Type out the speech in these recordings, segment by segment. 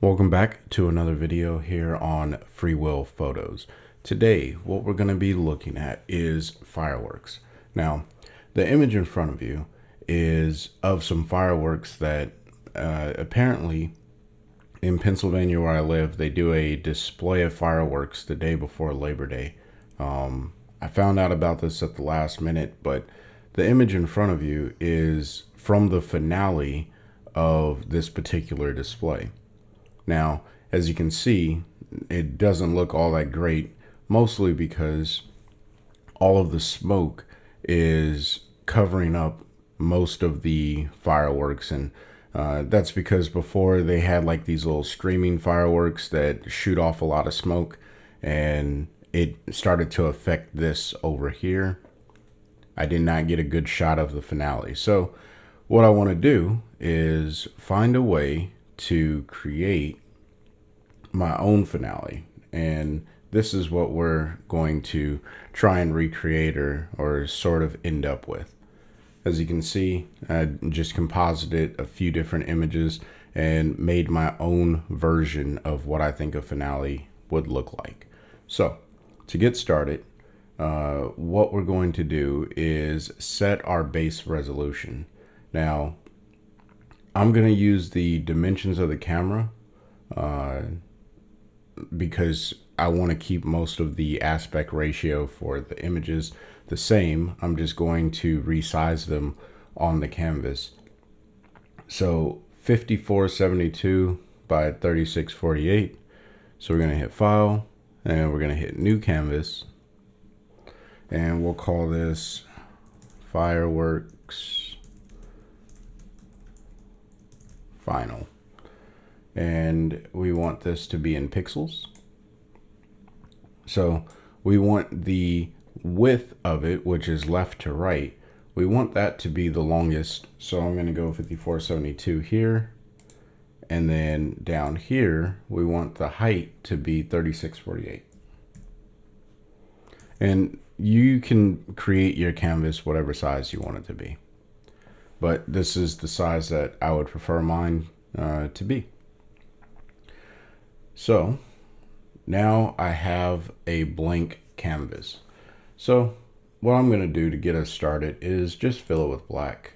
Welcome back to another video here on Free Will Photos. Today, what we're going to be looking at is fireworks. Now, the image in front of you is of some fireworks that apparently in Pennsylvania where I live, they do a display of fireworks the day before Labor Day. I found out about this at the last minute, but the image in front of you is from the finale of this particular display. Now, as you can see, it doesn't look all that great, mostly because all of the smoke is covering up most of the fireworks. And that's because before they had like these little streaming fireworks that shoot off a lot of smoke, and it started to affect this over here. I did not get a good shot of the finale. So what I want to do is find a way to create my own finale, and this is what we're going to try and recreate or sort of end up with. As you can see, I just composited a few different images and made my own version of what I think a finale would look like. So to get started, what we're going to do is set our base resolution. Now, I'm going to use the dimensions of the camera because I want to keep most of the aspect ratio for the images the same. I'm just going to resize them on the canvas. So 5472 by 3648. So we're going to hit File, and we're going to hit New Canvas, and we'll call this Fireworks Final. And we want this to be in pixels. So we want the width of it, which is left to right, we want that to be the longest. So I'm going to go 5472 here, and then down here we want the height to be 3648. And you can create your canvas whatever size you want it to be, but this is the size that I would prefer mine to be. So now I have a blank canvas. So what I'm going to do to get us started is just fill it with black,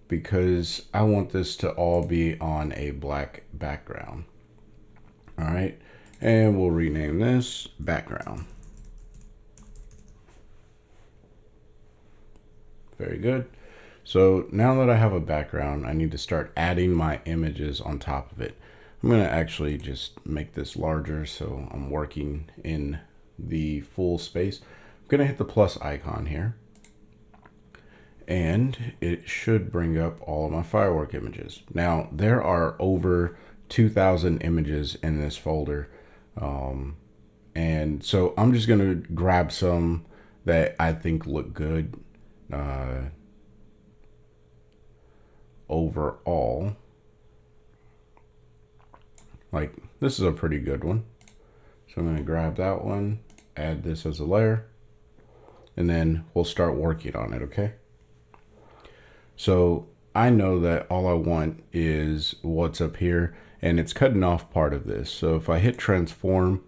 because I want this to all be on a black background. All right, and we'll rename this background. Very good. So now that I have a background, I need to start adding my images on top of it. I'm going to actually just make this larger so I'm working in the full space. I'm going to hit the plus icon here, and it should bring up all of my firework images. Now, there are over 2,000 images in this folder. And so I'm just going to grab some that I think look good overall. Like, this is a pretty good one. So I'm going to grab that one, add this as a layer, and then we'll start working on it, okay? So I know that all I want is what's up here, and it's cutting off part of this. So if I hit transform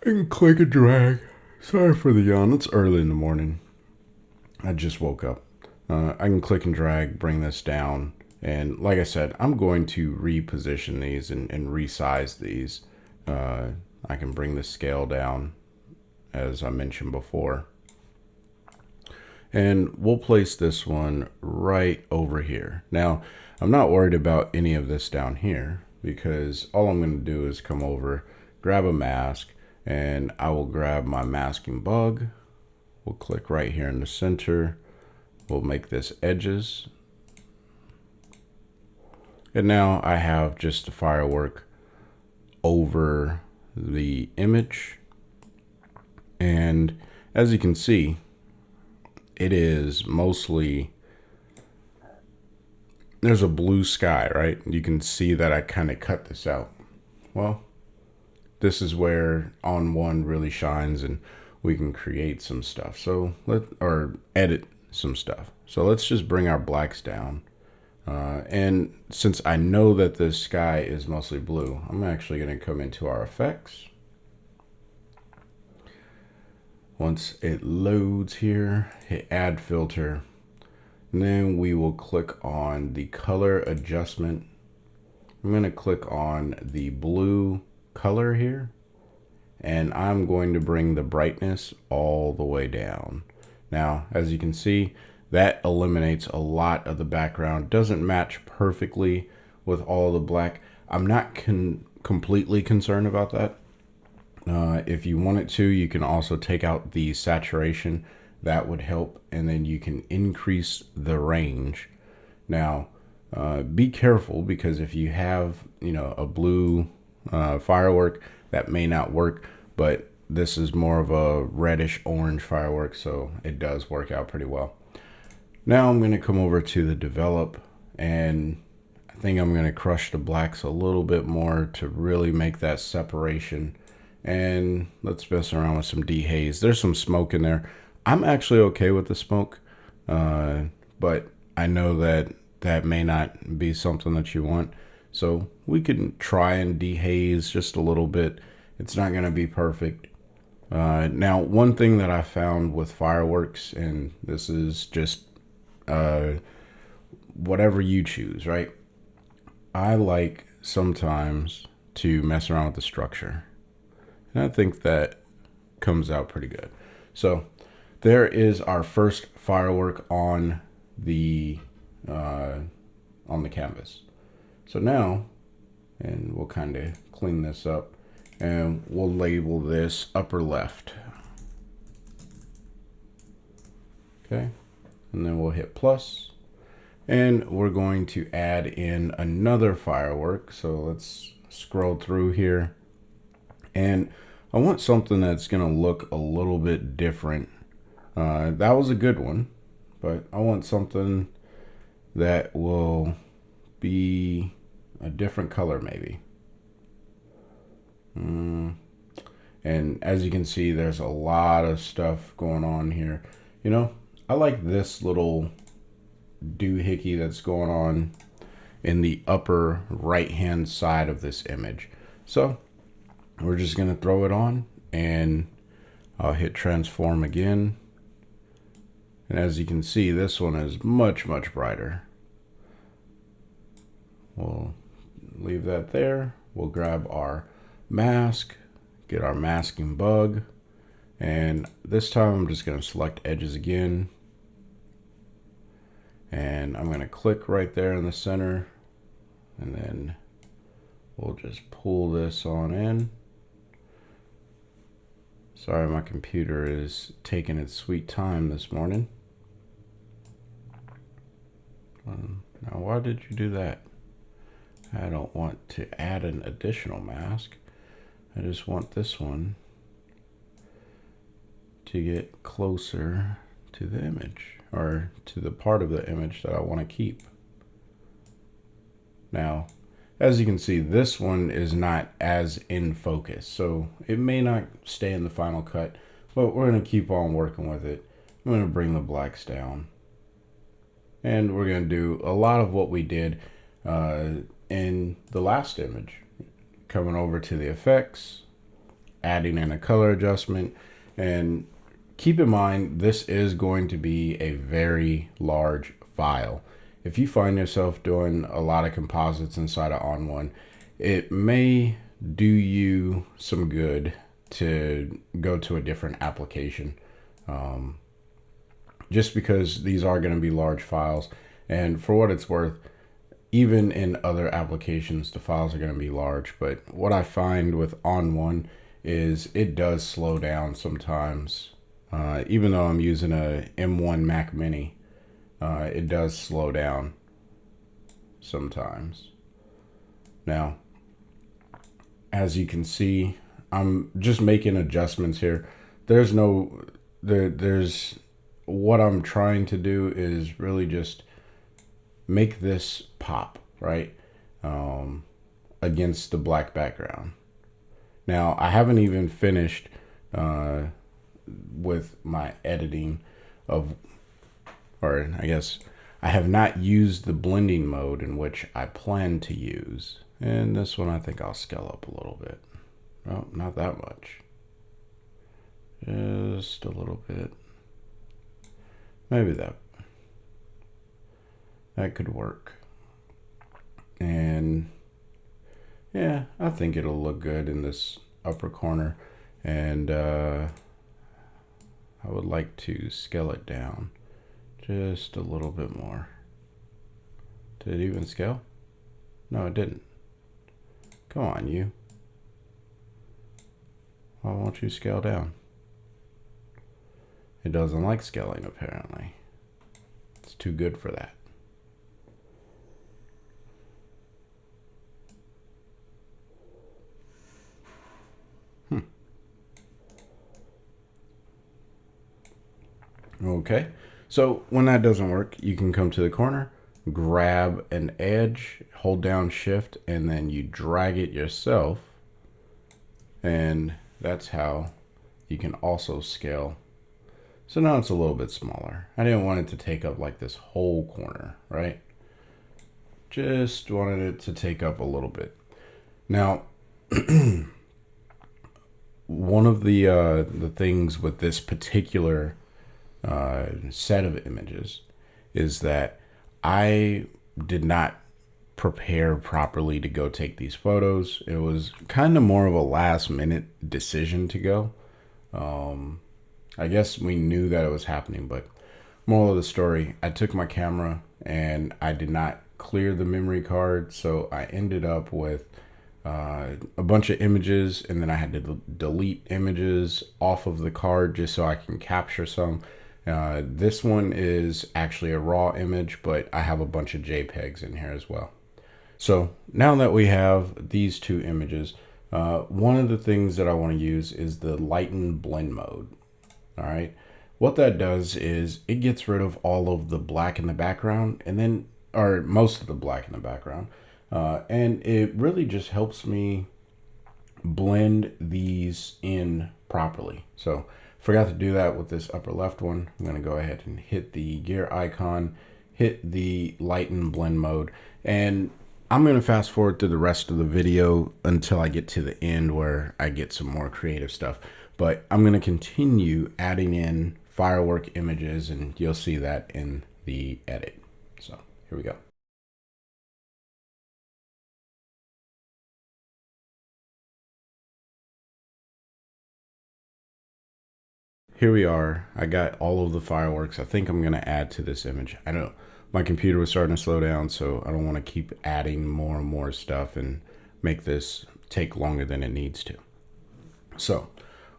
and click and drag, sorry for the yawn, it's early in the morning. I just woke up. I can click and drag, bring this down. And like I said, I'm going to reposition these and resize these. I can bring the scale down, as I mentioned before. And we'll place this one right over here. Now, I'm not worried about any of this down here, because all I'm going to do is come over, grab a mask, and I will grab my masking bug. We'll click right here in the center. We'll make this edges. And now I have just a firework over the image. And as you can see, it is mostly, there's a blue sky, right? You can see that I kind of cut this out. Well, this is where ON1 really shines, and we can create some stuff. So or edit some stuff. So let's just bring our blacks down. And since I know that this sky is mostly blue, I'm actually going to come into our effects. Once it loads here, hit add filter, and then we will click on the color adjustment. I'm going to click on the blue color here, and I'm going to bring the brightness all the way down. Now, as you can see, that eliminates a lot of the background. Doesn't match perfectly with all the black. I'm not completely concerned about that. If you want it to, you can also take out the saturation. That would help, and then you can increase the range. Now, be careful, because if you have, a blue firework, that may not work, but this is more of a reddish orange firework, so it does work out pretty well. Now I'm going to come over to the develop, and I think I'm going to crush the blacks a little bit more to really make that separation. And let's mess around with some dehaze. There's some smoke in there. I'm actually okay with the smoke, but I know that that may not be something that you want. So we can try and dehaze just a little bit. It's not going to be perfect. Now, one thing that I found with fireworks, and this is just whatever you choose, right? I like sometimes to mess around with the structure, and I think that comes out pretty good. So there is our first firework on the canvas. So now, and we'll kind of clean this up, and we'll label this upper left. Okay, and then we'll hit plus, and we're going to add in another firework. So let's scroll through here, and I want something that's going to look a little bit different. That was a good one, but I want something that will be a different color maybe. And as you can see, there's a lot of stuff going on here. I like this little doohickey that's going on in the upper right hand side of this image. So we're just going to throw it on, and I'll hit transform again. And as you can see, this one is much, much brighter. We'll leave that there. We'll grab our mask, get our masking bug, and this time I'm just going to select edges again, and I'm going to click right there in the center, and then we'll just pull this on in. Sorry, my computer is taking its sweet time this morning. Now, why did you do that? I don't want to add an additional mask. I just want this one to get closer to the image, or to the part of the image that I want to keep. Now, as you can see, this one is not as in focus, so it may not stay in the final cut, but we're going to keep on working with it. I'm going to bring the blacks down, and we're going to do a lot of what we did in the last image, coming over to the effects, adding in a color adjustment. And keep in mind, this is going to be a very large file. If you find yourself doing a lot of composites inside of ON1, it may do you some good to go to a different application, just because these are going to be large files. And for what it's worth, even in other applications, the files are going to be large. But what I find with ON1 is it does slow down sometimes. Even though I'm using a M1 Mac Mini, it does slow down sometimes. Now, as you can see, I'm just making adjustments here. There's what I'm trying to do is really just make this pop, right? Against the black background. Now, I haven't even finished with my editing of, or I guess I have not used the blending mode in which I plan to use. And this one I think I'll scale up a little bit. Oh, not that much. Just a little bit. Maybe that could work. And yeah, I think it'll look good in this upper corner. And I would like to scale it down just a little bit more. Did it even scale? No, it didn't. Come on, you. Why won't you scale down? It doesn't like scaling, apparently. It's too good for that. Okay, so when that doesn't work, you can come to the corner, grab an edge, hold down shift, and then you drag it yourself. And that's how you can also scale. So now it's a little bit smaller. I didn't want it to take up like this whole corner, right? Just wanted it to take up a little bit. Now, one of the things with this particular set of images is that I did not prepare properly to go take these photos. It was kind of more of a last minute decision to go. I guess we knew that it was happening, but moral of the story, I took my camera and I did not clear the memory card, so I ended up with a bunch of images, and then I had to delete images off of the card just so I can capture some. This one is actually a raw image, but I have a bunch of JPEGs in here as well. So now that we have these two images, one of the things that I want to use is the lighten blend mode. All right. What that does is it gets rid of all of the black in the background, and then, or most of the black in the background. And it really just helps me blend these in properly. So forgot to do that with this upper left one. I'm going to go ahead and hit the gear icon, hit the lighten blend mode, and I'm going to fast forward through the rest of the video until I get to the end where I get some more creative stuff. But I'm going to continue adding in firework images, and you'll see that in the edit. So here we go. Here we are. I got all of the fireworks I think I'm going to add to this image. I know my computer was starting to slow down, so I don't want to keep adding more and more stuff and make this take longer than it needs to. So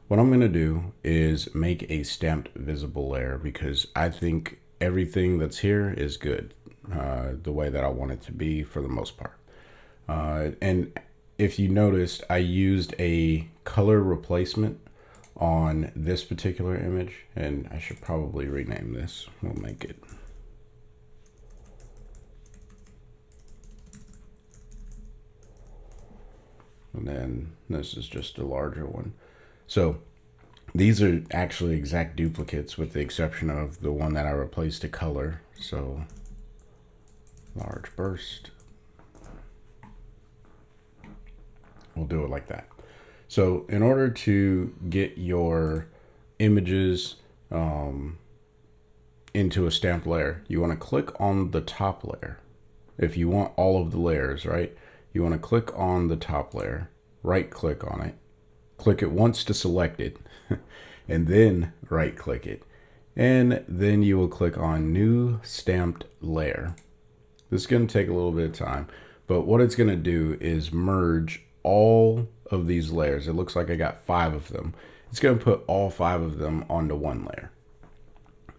what I'm going to do is make a stamped visible layer, because I think everything that's here is good the way that I want it to be for the most part. And if you noticed, I used a color replacement on this particular image, and I should probably rename this. We'll make it and then this is just a larger one. So these are actually exact duplicates with the exception of the one that I replaced a color. So large burst, we'll do it like that. So in order to get your images into a stamped layer, you want to click on the top layer. If you want all of the layers, right? You want to click on the top layer, right click on it, click it once to select it, and then right click it. And then you will click on new stamped layer. This is going to take a little bit of time, but what it's going to do is merge all of these layers. It looks like I got 5 of them. It's going to put all 5 of them onto one layer.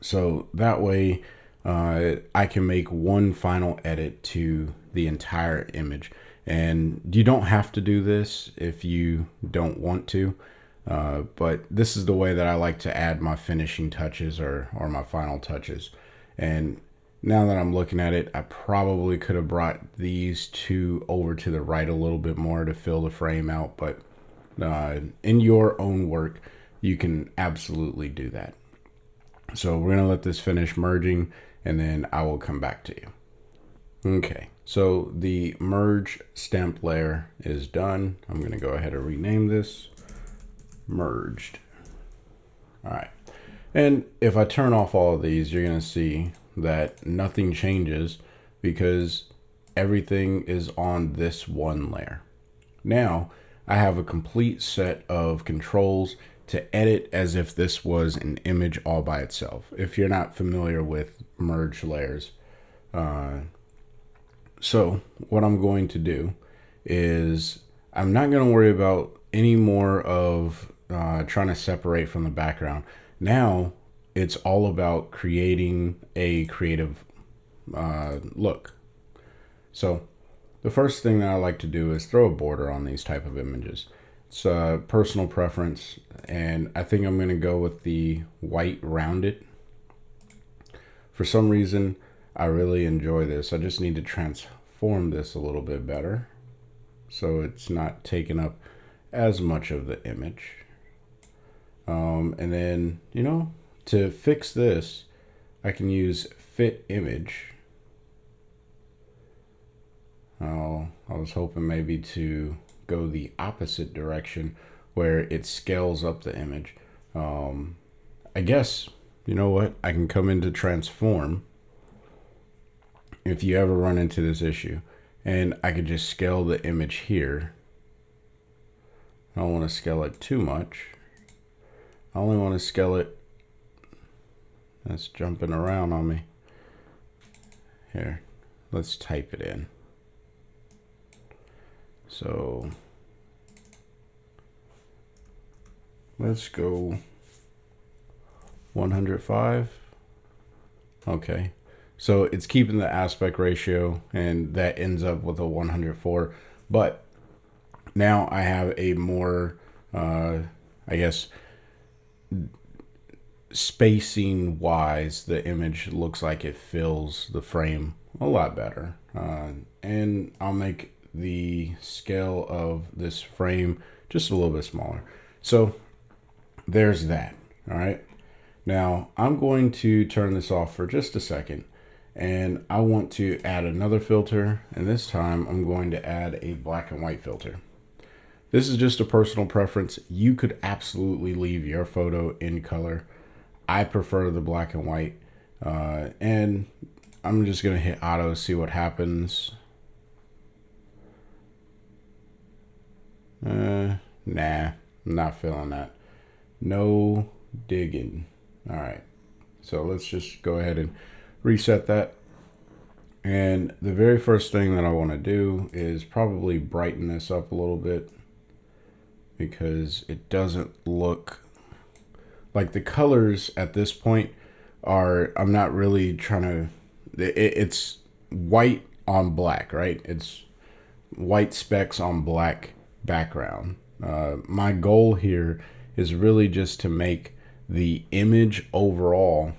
So that way I can make one final edit to the entire image. And you don't have to do this if you don't want to, but this is the way that I like to add my finishing touches or my final touches. And now that I'm looking at it, I probably could have brought these two over to the right a little bit more to fill the frame out, but in your own work, you can absolutely do that. So we're gonna let this finish merging and then I will come back to you. Okay, so the merge stamp layer is done. I'm gonna go ahead and rename this merged. All right, and if I turn off all of these, you're gonna see that nothing changes because everything is on this one layer. Now I have a complete set of controls to edit as if this was an image all by itself. If you're not familiar with merge layers, so what I'm going to do is I'm not going to worry about any more of trying to separate from the background. Now it's all about creating a creative look. So the first thing that I like to do is throw a border on these type of images. It's a personal preference, and I think I'm going to go with the white rounded. For some reason, I really enjoy this. I just need to transform this a little bit better so it's not taking up as much of the image. And then, you know, to fix this, I can use fit image. I was hoping maybe to go the opposite direction where it scales up the image. I guess, you know what? I can come into transform if you ever run into this issue, and I could just scale the image here. I don't want to scale it too much. I only want to scale it. That's jumping around on me. Here, let's type it in. So let's go 105. Okay. So it's keeping the aspect ratio, and that ends up with a 104. But now I have a more, I guess, spacing wise, the image looks like it fills the frame a lot better. And I'll make the scale of this frame just a little bit smaller. So there's that. All right. Now I'm going to turn this off for just a second, and I want to add another filter, and this time I'm going to add a black and white filter. This is just a personal preference. You could absolutely leave your photo in color. I prefer the black and white, and I'm just gonna hit auto, see what happens. Nah, I'm not feeling that. No digging. All right, so let's just go ahead and reset that. And the very first thing that I want to do is probably brighten this up a little bit, because it doesn't look like the colors at this point are, I'm not really trying to, it's white on black, right? It's white specks on black background. My goal here is really just to make the image overall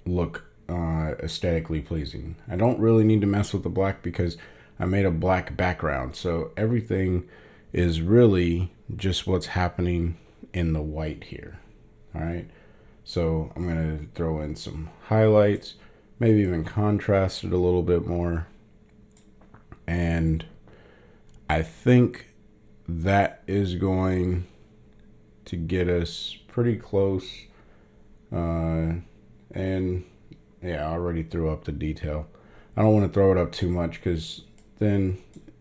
look aesthetically pleasing. I don't really need to mess with the black because I made a black background, so everything is really just what's happening in the white here. All right, so I'm gonna throw in some highlights, maybe even contrast it a little bit more, and I think that is going to get us pretty close. And yeah, I already threw up the detail. I don't want to throw it up too much because then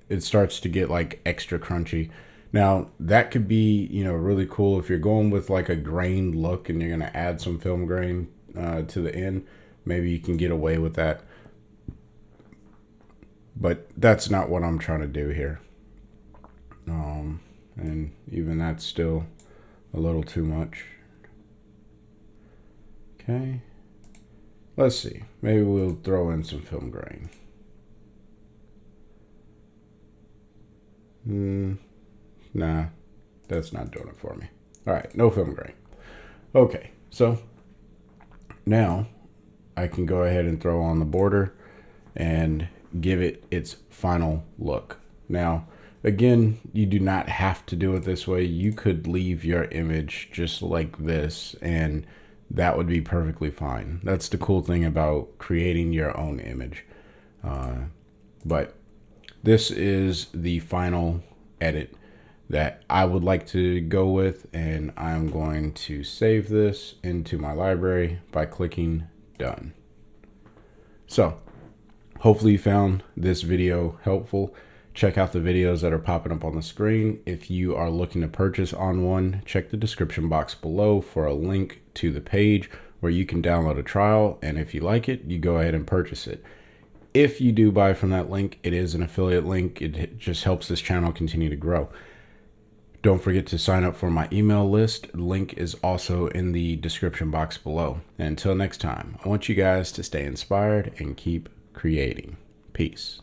it starts to get like extra crunchy. Now that could be, you know, really cool if you're going with like a grained look and you're going to add some film grain to the end. Maybe you can get away with that. But that's not what I'm trying to do here. And even that's still a little too much. Okay. Let's see. Maybe we'll throw in some film grain. Nah, that's not doing it for me. All right, no film grain. Okay, so now I can go ahead and throw on the border and give it its final look. Now, again, you do not have to do it this way. You could leave your image just like this, and that would be perfectly fine. That's the cool thing about creating your own image. But this is the final edit that I would like to go with, and I'm going to save this into my library by clicking done. So hopefully you found this video helpful. Check out the videos that are popping up on the screen. If you are looking to purchase ON1, check the description box below for a link to the page where you can download a trial, and if you like it, you go ahead and purchase it. If you do buy from that link, it is an affiliate link. It just helps this channel continue to grow. Don't forget to sign up for my email list. Link is also in the description box below. And until next time, I want you guys to stay inspired and keep creating. Peace.